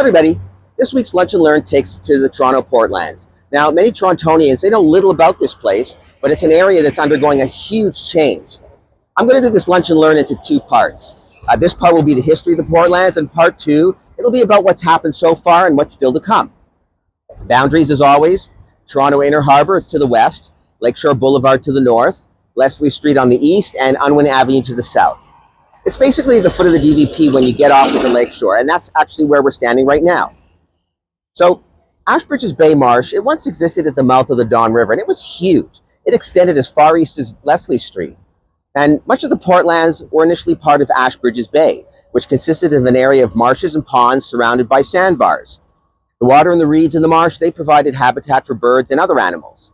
everybody. This week's Lunch and Learn takes to the Toronto Portlands. Now, many Torontonians, they know little about this place, but it's an area that's undergoing a huge change. I'm going to do this Lunch and Learn into two parts. This part will be the history of the Portlands, and part two, it'll be about what's happened so far and what's still to come. Boundaries, as always: Toronto Inner Harbour is to the west, Lakeshore Boulevard to the north, Leslie Street on the east, and Unwin Avenue to the south. It's basically the foot of the DVP when you get off of the lakeshore, and that's actually where we're standing right now. So, Ashbridges Bay Marsh, it once existed at the mouth of the Don River, and it was huge. It extended as far east as Leslie Street. And much of the Portlands were initially part of Ashbridges Bay, which consisted of an area of marshes and ponds surrounded by sandbars. The water and the reeds in the marsh, they provided habitat for birds and other animals.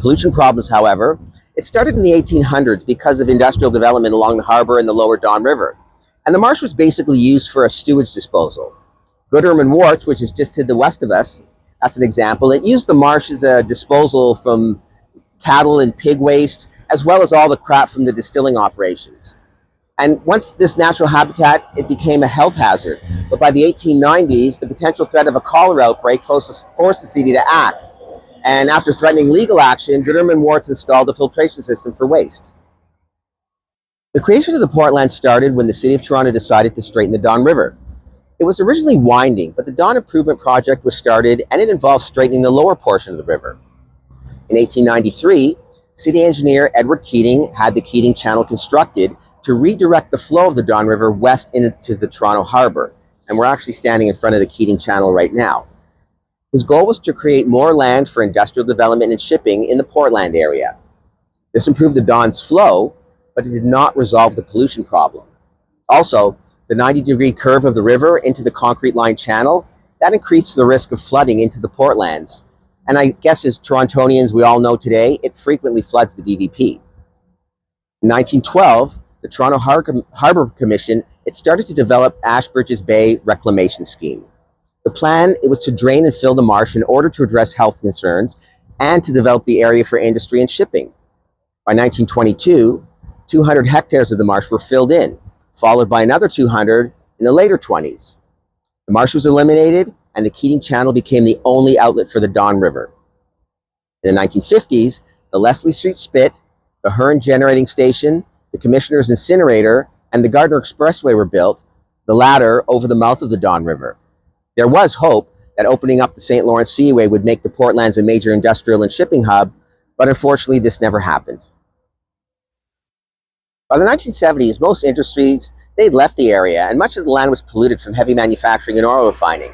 Pollution problems, however, it started in the 1800s because of industrial development along the harbor and the lower Don River. And the marsh was basically used for a sewage disposal. Gooderham and Warts, which is just to the west of us, that's an example. It used the marsh as a disposal from cattle and pig waste, as well as all the crap from the distilling operations. And once this natural habitat, it became a health hazard. But by the 1890s, the potential threat of a cholera outbreak forced the city to act. And after threatening legal action, Gooderham and Warts installed a filtration system for waste. The creation of the Portlands started when the City of Toronto decided to straighten the Don River. It was originally winding, but the Don Improvement Project was started, and it involved straightening the lower portion of the river. In 1893, City Engineer Edward Keating had the Keating Channel constructed to redirect the flow of the Don River west into the Toronto Harbor, and we're actually standing in front of the Keating Channel right now. His goal was to create more land for industrial development and shipping in the Portland area. This improved the Don's flow, but it did not resolve the pollution problem. Also, the 90-degree curve of the river into the concrete-lined channel, that increased the risk of flooding into the Portlands. And I guess as Torontonians, we all know today, it frequently floods the DVP. In 1912, the Toronto Harbor Commission, it started to develop Ashbridges Bay Reclamation Scheme. The plan, it was to drain and fill the marsh in order to address health concerns and to develop the area for industry and shipping. By 1922, 200 hectares of the marsh were filled in, followed by another 200 in the later 20s. The marsh was eliminated, and the Keating Channel became the only outlet for the Don River. In the 1950s, the Leslie Street Spit, the Hearn Generating Station, the Commissioner's Incinerator, and the Gardiner Expressway were built, the latter over the mouth of the Don River. There was hope that opening up the St. Lawrence Seaway would make the Portlands a major industrial and shipping hub, but unfortunately this never happened. By the 1970s, most industries, they'd left the area, and much of the land was polluted from heavy manufacturing and oil refining.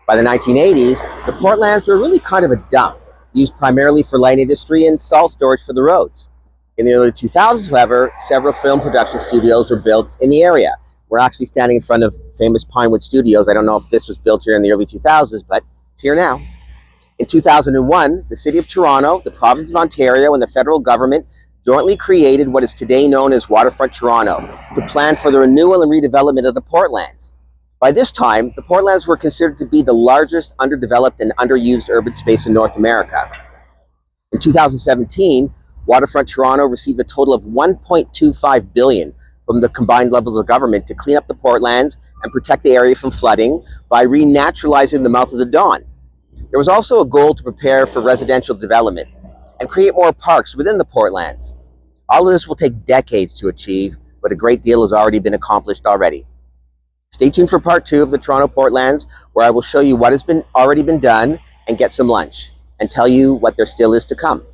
By the 1980s, the Portlands were really kind of a dump, used primarily for light industry and salt storage for the roads. In the early 2000s, however, several film production studios were built in the area. We're actually standing in front of famous Pinewood Studios. I don't know if this was built here in the early 2000s, but it's here now. In 2001, the City of Toronto, the Province of Ontario, and the federal government jointly created what is today known as Waterfront Toronto to plan for the renewal and redevelopment of the Portlands. By this time, the Portlands were considered to be the largest underdeveloped and underused urban space in North America. In 2017, Waterfront Toronto received a total of $1.25 billion from the combined levels of government to clean up the Portlands and protect the area from flooding by renaturalizing the mouth of the Don. There was also a goal to prepare for residential development and create more parks within the Portlands. All of this will take decades to achieve, but a great deal has already been accomplished already. Stay tuned for part two of the Toronto Portlands, where I will show you what has already been done and get some lunch and tell you what there still is to come.